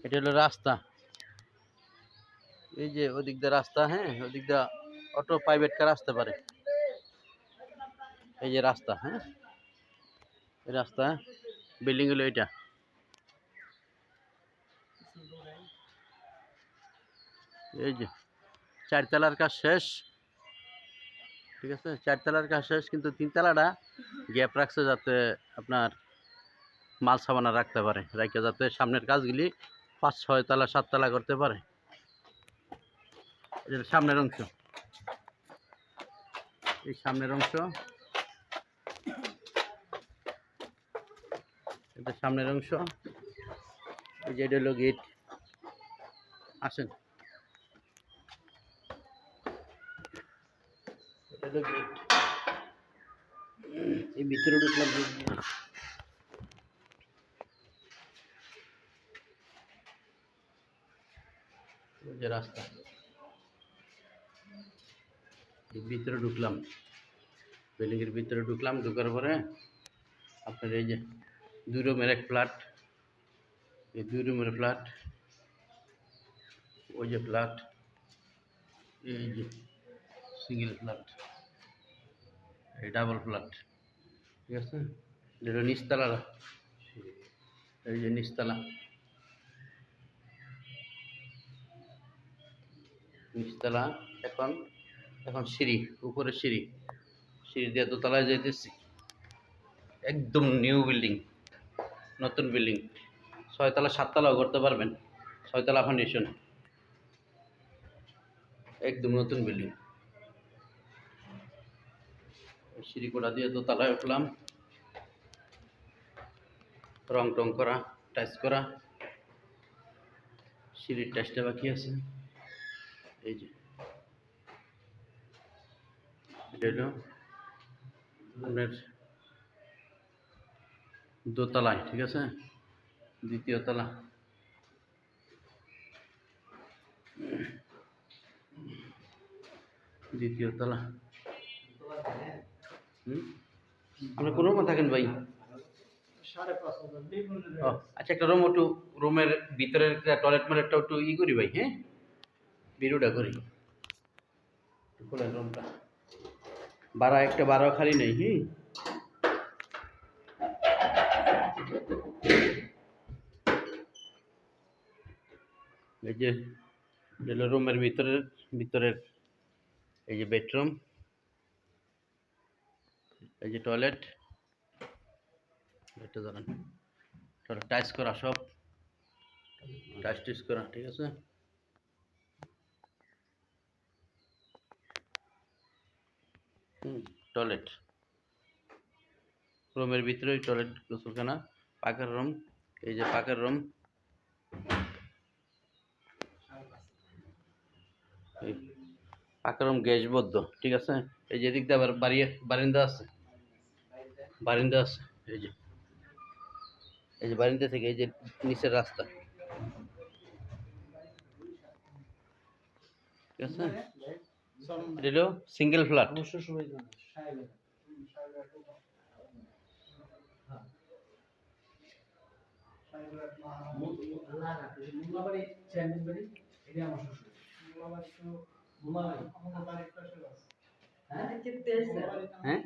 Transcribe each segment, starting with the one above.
এটা হলো রাস্তা। এই যে ওদিক দিয়ে রাস্তা, হ্যাঁ ওদিক দিয়ে অটো প্রাইভেট কার আসতে পারে। এই যে রাস্তা, হ্যাঁ এই রাস্তা, বিল্ডিং হলো এটা। এই যে চারতলার কাজ শেষ, ঠিক আছে, চারতলার কাজ শেষ, কিন্তু তিনতলাটা গ্যাপ রাখছে যাতে আপনার মাল সামানা রাখতে পারে, রাখে যাতে সামনের কাজগুলি 5-6 তলা 7 তলা করতে পারে। এটা সামনের অংশ, এই সামনের অংশ, এটা সামনের অংশ। এই যে এটা হলো গেট। আসেন, এটা হলো গেট। এই ভিতরে ঢুকলাম, যে রাস্তা, ভিতরে ঢুকলাম, বিল্ডিংয়ের ভিতরে ঢুকলাম। ঢুকার পরে আপনার এই যে 2 রুমের এক ফ্ল্যাট, এই 2 রুমের ফ্ল্যাট, ওই যে ফ্ল্যাট, এই যে সিঙ্গেল ফ্ল্যাট, এই ডাবল ফ্ল্যাট, ঠিক আছে। এটা নিচতলা, এই যে নিচতলা, নিচতলা। এখন এখন সিঁড়ি, উপরে সিঁড়ি, সিঁড়ি দিয়ে দোতলায় যাইতেছি। একদম নিউ বিল্ডিং, নতুন বিল্ডিং। 6 তলা 7 তলাও করতে পারবেন, 6 তলা ফাউন্ডেশন, একদম নতুন বিল্ডিং। সিঁড়ি কোড়া দিয়ে দোতলায় উঠলাম, রং টং করা, টাইস করা, সিঁড়ির টাইসটা বাকি আছে। এই যে এটা হলো আপনার দোতলায়, ঠিক আছে, দ্বিতীয় তলা। দ্বিতীয় তলা। আপনি কোন রুমে থাকেন ভাই? ও আচ্ছা, একটা রুম, একটু রুমের ভিতরের টয়লেট মলেটটা একটু করি ভাই, হ্যাঁ ভিডিওটা করি। খোলেন রুমটা, বাড়া একটা বাড়াও খালি নেই। এই যে রুমের ভিতরের ভিতরের এই যে বেডরুম, এই যে টয়লেট, এটা জানেন টাইস করা, সব টাইস টিস করা, ঠিক আছে। টয়লেট, রুমের ভিতরে টয়লেট, গোসলখানা, পাকার রুম, এই যে পাকার রুম, পাকার রুম গ্যাসবদ্ধ, ঠিক আছে। এই যে এদিক দিয়ে আবার বারিন্দা আছে, বারিন্দা আছে, এই যে এই যে বারিন্দা থেকে এই যে নিচের রাস্তা, ঠিক আছে। এটা হলো সিঙ্গেল ফ্ল্যাট। হ্যাঁ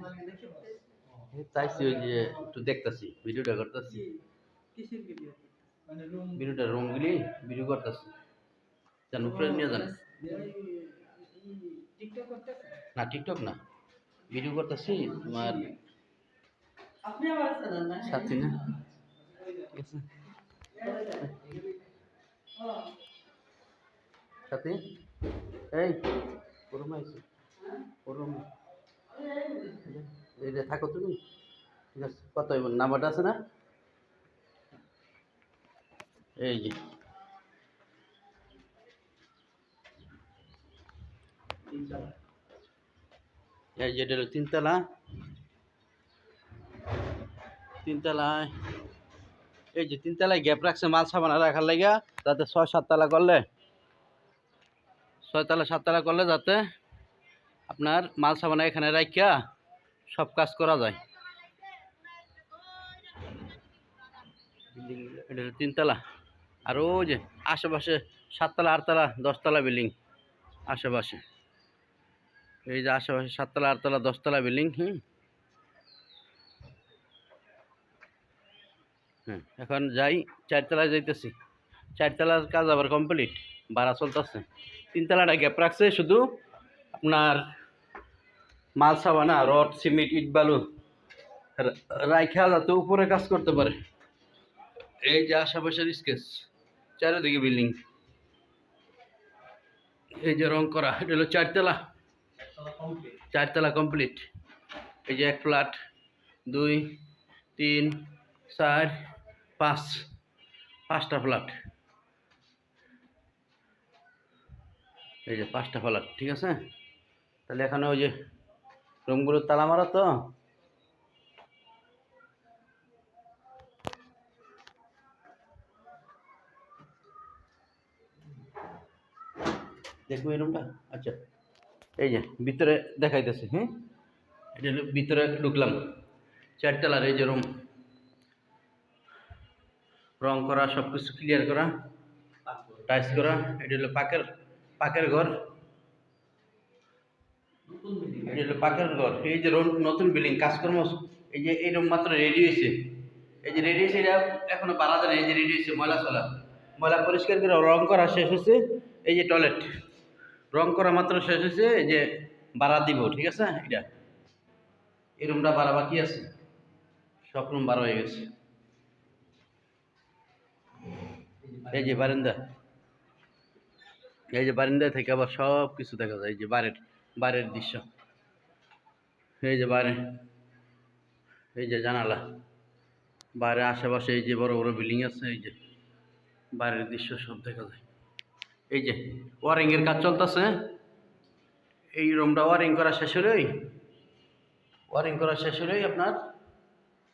চাইছি, ওই যে একটু দেখতেছি, ভিডিওটা করতেছি, ভিডিওটা রুমগুলি ভিডিও করতেছি। জান উপরে নিয়ে যান, না টিকটক না, ভিডিও করতেছি তোমার সাথে, না ঠিক আছে সাথে। এই ওরম আইসো, ওরম এই যে থাকো তুমি, ঠিক আছে। কত নাম্বারটা আছে না, এই যে এই যে এটা হলো তিনতলা। তিনতলায় এই যে তিনতলায় গ্যাপ রাখছে মাল সামানা রাখার লাগা, যাতে 6-7 তলা করলে, 6 তলা 7 তলা করলে যাতে আপনার মাল সামানা এখানে রাখিয়া সব কাজ করা যায়। এটা হলো তিনতলা। আর ওই যে আশেপাশে 7 তলা 8 তলা 10 তলা বিল্ডিং আশেপাশে, এই যে আশেপাশে 7 তলা 8 তলা 10 তলা বিল্ডিং। হ্যাঁ, এখন যাই 4 তলায় যাইতেছি। 4 তলার কাজ আবার কমপ্লিট, ভাড়া চলতেছে। 3 তলাটা গ্যাপ রাখছে শুধু আপনার মাল সাবানা রড সিমেন্ট ইট বালু রাইখা যাতে উপরে কাজ করতে পারে। এই যে আশেপাশের স্কেচ, চারিদিকে বিল্ডিং, এই যে রং করা, এটা হলো 4 তলা। 4 তলা কমপ্লিট। এই যে 1 ফ্ল্যাট 2 3 4 5, 5টা ফ্ল্যাট। এই যে 5টা ফ্ল্যাট, ঠিক আছে। তাহলে এখানে ওই যে রুমগুলো তালা মারা তো, দেখবো এই রুমটা। আচ্ছা, এই যে ভিতরে দেখাইতেছে। হ্যাঁ, এটা হলো ভিতরে ঢুকলাম 4 তলার। এই যে রুম, রং করা, সব কিছু ক্লিয়ার করা, টাইলস করা। এটা হলো পাকের ঘর, এটা হলো পাকের ঘর। এই যে রুম নতুন বিল্ডিং কাজকর্ম, এই যে এই রুম মাত্র রেডি হয়েছে। এই যে রেডি হয়েছে, এটা এখনো বাড়া যায় না। এই যে রেডি হয়েছে, ময়লা পরিষ্কার করে রং করা শেষ হয়েছে। এই যে টয়লেট রং করা মাত্র শেষ হয়েছে, এই যে ভাড়া দিব, ঠিক আছে। এটা এই রুমটা ভাড়া বাকি আছে, সব রুম ভাড়া হয়ে গেছে। এই যে বারান্দা, এই যে বারান্দায় থেকে আবার সব কিছু দেখা যায়। এই যে বাইরের দৃশ্য, এই যে বাইরে, এই যে জানালা, বাইরে আশেপাশে এই যে বড় বড় বিল্ডিং আছে, এই যে বাইরের দৃশ্য সব দেখা যায়। এই যে ওয়ারিং এর কাজ চলতেছে। এই রুমটা ওয়ারিং করা শেষ হলেই আপনার